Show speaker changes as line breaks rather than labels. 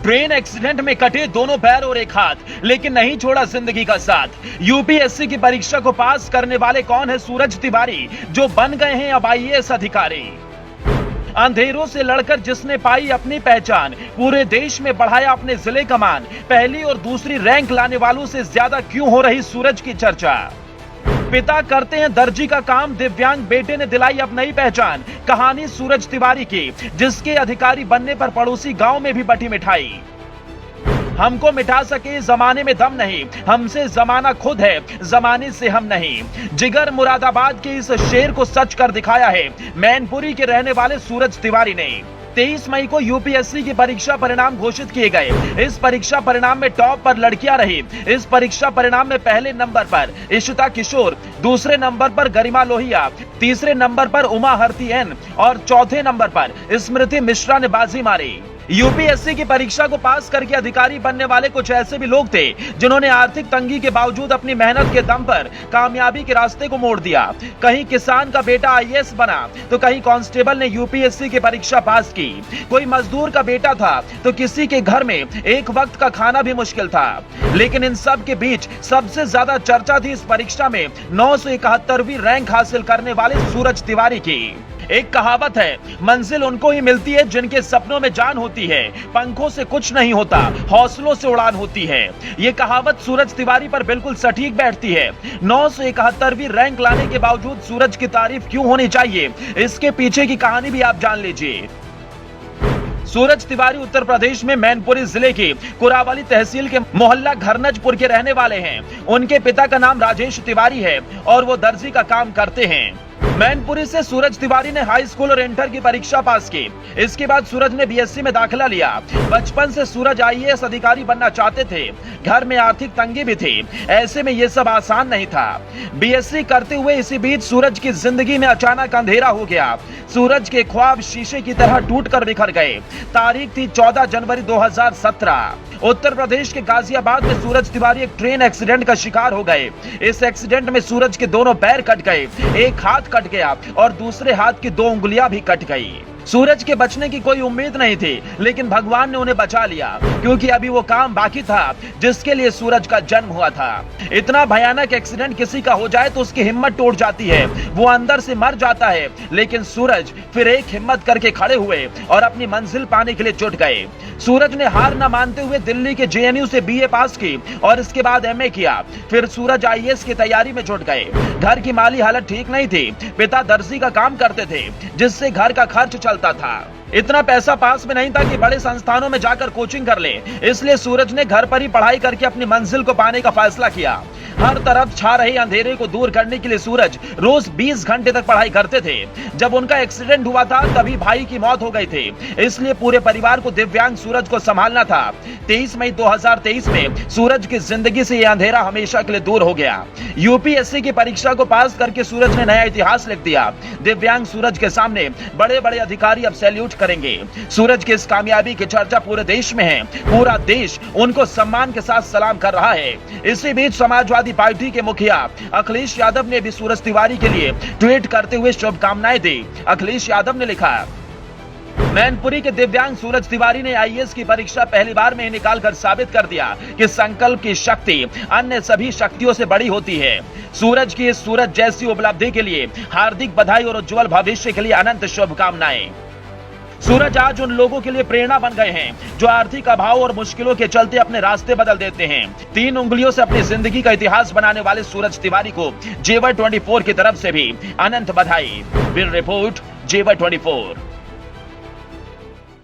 Train accident में कटे दोनों पैर और एक हाथ, लेकिन नहीं छोड़ा जिंदगी का साथ। यूपीएससी की परीक्षा को पास करने वाले कौन है सूरज तिवारी, जो बन गए हैं अब आईएएस अधिकारी। अंधेरों से लड़कर जिसने पाई अपनी पहचान, पूरे देश में बढ़ाया अपने जिले का मान, पहली और दूसरी रैंक लाने वालों से ज्यादा क्यों हो रही सूरज की चर्चा। पिता करते हैं दर्जी का काम, दिव्यांग बेटे ने दिलाई अब नई पहचान। कहानी सूरज तिवारी की, जिसके अधिकारी बनने पर पड़ोसी गांव में भी बटी मिठाई। हमको मिटा सके जमाने में दम नहीं, हमसे जमाना खुद है, जमाने से हम नहीं। जिगर मुरादाबाद के इस शेर को सच कर दिखाया है मैनपुरी के रहने वाले सूरज तिवारी ने। 23 मई को यूपीएससी की परीक्षा परिणाम घोषित किए गए। इस परीक्षा परिणाम में टॉप पर लड़कियां रही। इस परीक्षा परिणाम में पहले नंबर पर इशिता किशोर, दूसरे नंबर पर गरिमा लोहिया, तीसरे नंबर पर उमा हरती एन और चौथे नंबर पर स्मृति मिश्रा ने बाजी मारी। यूपीएससी की परीक्षा को पास करके अधिकारी बनने वाले कुछ ऐसे भी लोग थे जिन्होंने आर्थिक तंगी के बावजूद अपनी मेहनत के दम पर कामयाबी के रास्ते को मोड़ दिया। कहीं किसान का बेटा आईएएस बना, तो कहीं कांस्टेबल ने यूपीएससी की परीक्षा पास की। कोई मजदूर का बेटा था, तो किसी के घर में एक वक्त का खाना भी मुश्किल था। लेकिन इन सब के बीच सबसे ज्यादा चर्चा थी इस परीक्षा में 971वीं रैंक हासिल करने वाले सूरज तिवारी की। एक कहावत है, मंजिल उनको ही मिलती है जिनके सपनों में जान होती है, पंखों से कुछ नहीं होता, हौसलों से उड़ान होती है। ये कहावत सूरज तिवारी पर बिल्कुल सटीक बैठती है। 971वीं रैंक लाने के बावजूद सूरज की तारीफ क्यों होनी चाहिए, इसके पीछे की कहानी भी आप जान लीजिए। सूरज तिवारी उत्तर प्रदेश में मैनपुरी जिले की कुरावली तहसील के मोहल्ला घरनजपुर के रहने वाले हैं। उनके पिता का नाम राजेश तिवारी है और वो दर्जी का काम करते हैं। मैनपुरी से सूरज तिवारी ने हाई स्कूल और इंटर की परीक्षा पास की। इसके बाद सूरज ने बीएससी में दाखिला लिया। बचपन से सूरज आईएएस अधिकारी बनना चाहते थे। घर में आर्थिक तंगी भी थी, ऐसे में यह सब आसान नहीं था। बीएससी करते हुए इसी बीच सूरज की जिंदगी में अचानक अंधेरा हो गया। सूरज के ख्वाब शीशे की तरह टूटकर बिखर गए। तारीख थी 14 जनवरी 2017। उत्तर प्रदेश के गाजियाबाद में सूरज तिवारी एक ट्रेन एक्सीडेंट का शिकार हो गए। इस एक्सीडेंट में सूरज के दोनों पैर कट गए, एक हाथ कट गया और दूसरे हाथ की 2 उंगलियां भी कट गई। सूरज के बचने की कोई उम्मीद नहीं थी, लेकिन भगवान ने उन्हें बचा लिया, क्योंकि अभी वो काम बाकी था जिसके लिए सूरज का जन्म हुआ था। इतना भयानक एक्सीडेंट किसी का हो जाए तो उसकी हिम्मत टूट जाती है, वो अंदर से मर जाता है। लेकिन सूरज फिर एक हिम्मत करके खड़े हुए और अपनी मंजिल पाने के लिए जुट गए। सूरज ने हार न मानते हुए दिल्ली के जेएनयू से बीए पास की और इसके बाद एमए किया। फिर सूरज आईएएस की तैयारी में जुट गए। घर की माली हालत ठीक नहीं थी। पिता दर्जी का काम करते थे, जिससे घर का खर्च चलता था। इतना पैसा पास में नहीं था कि बड़े संस्थानों में जाकर कोचिंग कर ले, इसलिए सूरज ने घर पर ही पढ़ाई करके अपनी मंजिल को पाने का फैसला किया। हर तरफ छा रहे अंधेरे को दूर करने के लिए सूरज रोज 20 घंटे तक पढ़ाई करते थे। जब उनका एक्सीडेंट हुआ था तभी भाई की मौत हो गई थी, इसलिए पूरे परिवार को दिव्यांग सूरज को संभालना था। 23 मई 2023 में सूरज की जिंदगी से यह अंधेरा हमेशा के लिए दूर हो गया। यूपीएससी की परीक्षा को पास करके सूरज ने नया इतिहास लिख दिया। दिव्यांग सूरज के सामने बड़े बड़े अधिकारी अब सैल्यूट करेंगे। सूरज की इस कामयाबी की चर्चा पूरे देश में है। पूरा देश उनको सम्मान के साथ सलाम कर रहा है। इसी बीच समाजवादी पार्टी के मुखिया अखिलेश यादव ने भी सूरज तिवारी के लिए ट्वीट करते हुए शुभकामनाएं दी। अखिलेश यादव ने लिखा, मैनपुरी के दिव्यांग सूरज तिवारी ने आईएएस की परीक्षा पहली बार में ही निकालकर साबित कर दिया कि संकल्प की शक्ति अन्य सभी शक्तियों से बड़ी होती है। सूरज की इस सूरज जैसी उपलब्धि के लिए हार्दिक बधाई और उज्जवल भविष्य के लिए अनंत शुभकामनाएं। सूरज आज उन लोगों के लिए प्रेरणा बन गए हैं जो आर्थिक अभाव और मुश्किलों के चलते अपने रास्ते बदल देते हैं। 3 उंगलियों से अपनी जिंदगी का इतिहास बनाने वाले सूरज तिवारी को जेवर 24 की तरफ से भी अनंत बधाई। ब्यूरो रिपोर्ट, जेवर 24।